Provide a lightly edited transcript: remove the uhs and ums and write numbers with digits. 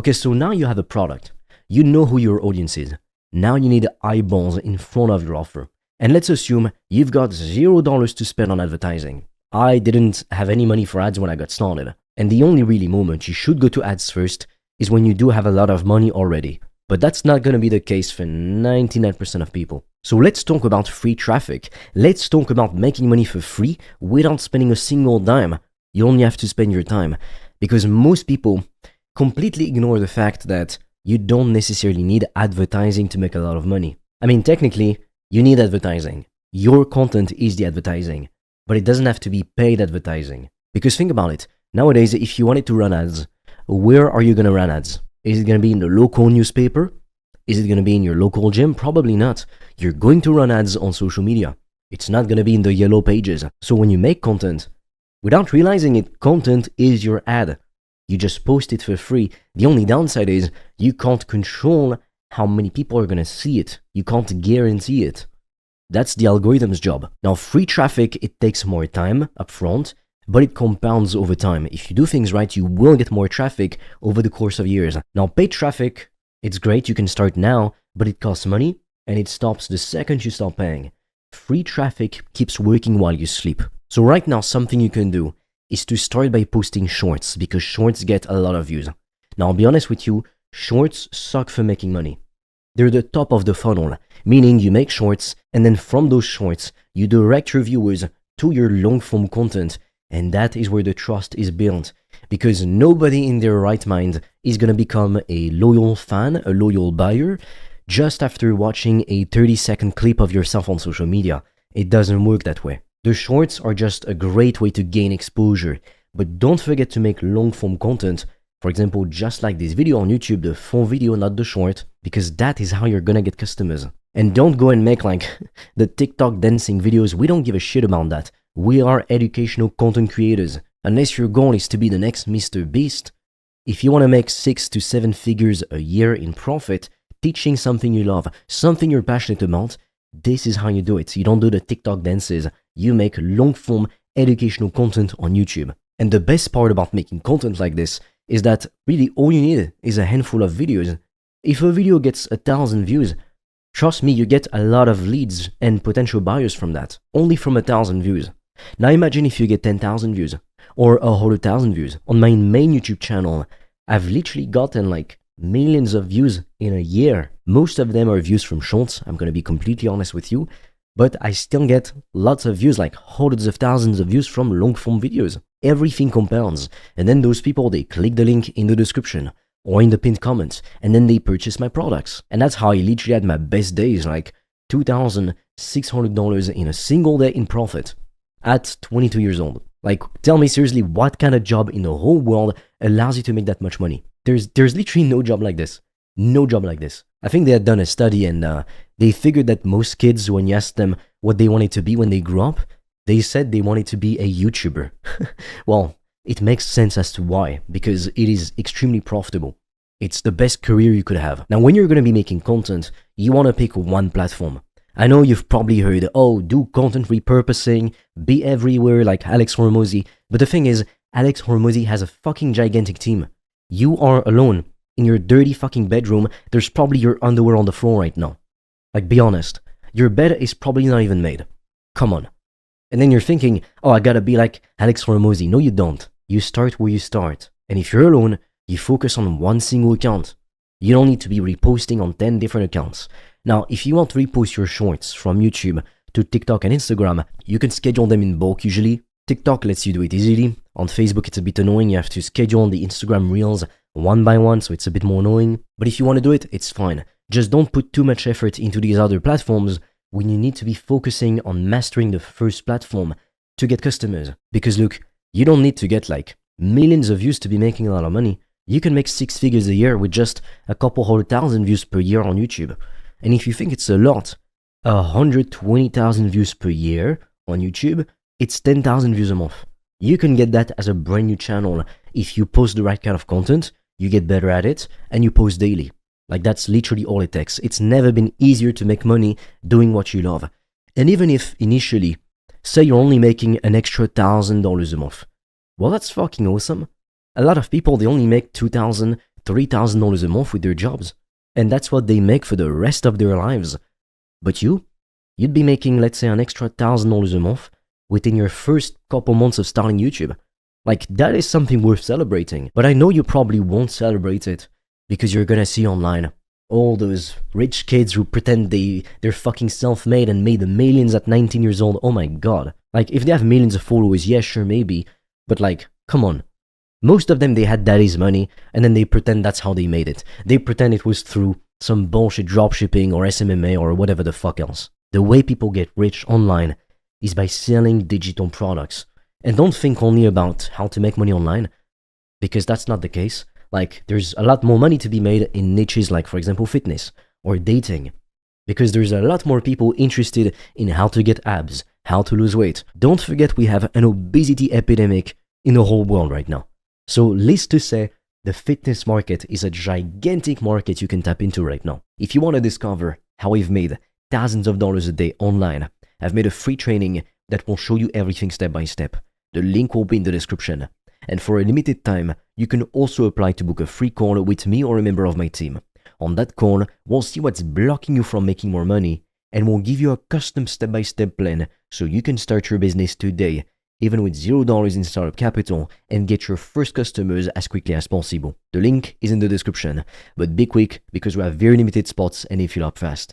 Okay, so now you have a product. You know who your audience is. Now you need eyeballs in front of your offer. And let's assume you've got $0 to spend on advertising. I didn't have any money for ads when I got started. And the only really moment you should go to ads first is when you do have a lot of money already. But that's not going to be the case for 99% of people. So let's talk about free traffic. Let's talk about making money for free without spending a single dime. You only have to spend your time. Because most people completely ignore the fact that you don't necessarily need advertising to make a lot of money. I mean, technically, you need advertising. Your content is the advertising, but it doesn't have to be paid advertising. Because think about it. Nowadays, if you wanted to run ads, where are you going to run ads? Is it going to be in the local newspaper? Is it going to be in your local gym? Probably not. You're going to run ads on social media. It's not going to be in the yellow pages. So when you make content, without realizing it, content is your ad. You just post it for free. The only downside is you can't control how many people are going to see it. You can't guarantee it. That's the algorithm's job. Now, free traffic, it takes more time upfront, but it compounds over time. If you do things right, you will get more traffic over the course of years. Now, paid traffic, it's great. You can start now, but it costs money and it stops the second you start paying. Free traffic keeps working while you sleep. So right now, something you can do is to start by posting shorts, because shorts get a lot of views. Now, I'll be honest with you, shorts suck for making money. They're the top of the funnel, meaning you make shorts, and then from those shorts, you direct your viewers to your long-form content, and that is where the trust is built, because nobody in their right mind is going to become a loyal fan, a loyal buyer, just after watching a 30-second clip of yourself on social media. It doesn't work that way. The shorts are just a great way to gain exposure, but don't forget to make long-form content. For example, just like this video on YouTube, the full video, not the short, because that is how you're gonna get customers. And don't go and make like the TikTok dancing videos. We don't give a shit about that. We are educational content creators. Unless your goal is to be the next Mr. Beast, if you want to make 6 to 7 figures a year in profit, teaching something you love, something you're passionate about, this is how you do it. You don't do the TikTok dances. You make long-form educational content on YouTube. And the best part about making content like this is that really all you need is a handful of videos. If a video gets 1,000 views, trust me, you get a lot of leads and potential buyers from that, only from 1,000 views. Now imagine if you get 10,000 views or 100,000 views. On my main YouTube channel, I've literally gotten like millions of views in a year. Most of them are views from shorts, I'm going to be completely honest with you, but I still get lots of views, like hundreds of thousands of views from long-form videos. Everything compounds, and then those people, they click the link in the description or in the pinned comments, and then they purchase my products. And that's how I literally had my best days, like $2,600 in a single day in profit at 22 years old. Like, tell me seriously, what kind of job in the whole world allows you to make that much money? There's literally no job like this. No job like this. I think they had done a study and they figured that most kids, when you asked them what they wanted to be when they grew up, they said they wanted to be a YouTuber. Well, it makes sense as to why, because it is extremely profitable. It's the best career you could have. Now, when you're going to be making content, you want to pick one platform. I know you've probably heard, oh, do content repurposing, be everywhere like Alex Hormozy. But the thing is, Alex Hormozy has a fucking gigantic team. You are alone. In your dirty fucking bedroom, there's probably your underwear on the floor right now. Like, be honest. Your bed is probably not even made. Come on. And then you're thinking, oh, I gotta be like Alex Hormozy. No, you don't. You start where you start. And if you're alone, you focus on one single account. You don't need to be reposting on 10 different accounts. Now, if you want to repost your shorts from YouTube to TikTok and Instagram, you can schedule them in bulk usually. TikTok lets you do it easily. On Facebook, it's a bit annoying. You have to schedule the Instagram Reels one by one, so it's a bit more annoying. But if you want to do it, it's fine. Just don't put too much effort into these other platforms when you need to be focusing on mastering the first platform to get customers. Because look, you don't need to get like millions of views to be making a lot of money. You can make 6 figures a year with just a couple 100,000 views per year on YouTube. And if you think it's a lot, 120,000 views per year on YouTube, it's 10,000 views a month. You can get that as a brand new channel if you post the right kind of content, you get better at it, and you post daily. Like, that's literally all it takes. It's never been easier to make money doing what you love. And even if initially, say you're only making an extra $1,000 a month, well, that's fucking awesome. A lot of people, they only make $2,000, $3,000 a month with their jobs. And that's what they make for the rest of their lives. But you'd be making, let's say, an extra $1,000 a month within your first couple months of starting YouTube. Like, that is something worth celebrating. But I know you probably won't celebrate it because you're gonna see online all those rich kids who pretend they're fucking self-made and made the millions at 19 years old. Oh my god. Like, if they have millions of followers, yeah, sure, maybe. But like, come on. Most of them, they had daddy's money, and then they pretend that's how they made it. They pretend it was through some bullshit dropshipping or SMMA or whatever the fuck else. The way people get rich online is by selling digital products. And don't think only about how to make money online, because that's not the case. Like, there's a lot more money to be made in niches like, for example, fitness or dating. Because there's a lot more people interested in how to get abs, how to lose weight. Don't forget we have an obesity epidemic in the whole world right now. So, needless to say, the fitness market is a gigantic market you can tap into right now. If you want to discover how we've made thousands of dollars a day online, I've made a free training that will show you everything step by step. The link will be in the description. And for a limited time, you can also apply to book a free call with me or a member of my team. On that call, we'll see what's blocking you from making more money, and we'll give you a custom step-by-step plan so you can start your business today, even with $0 in startup capital, and get your first customers as quickly as possible. The link is in the description, but be quick because we have very limited spots and they fill up fast.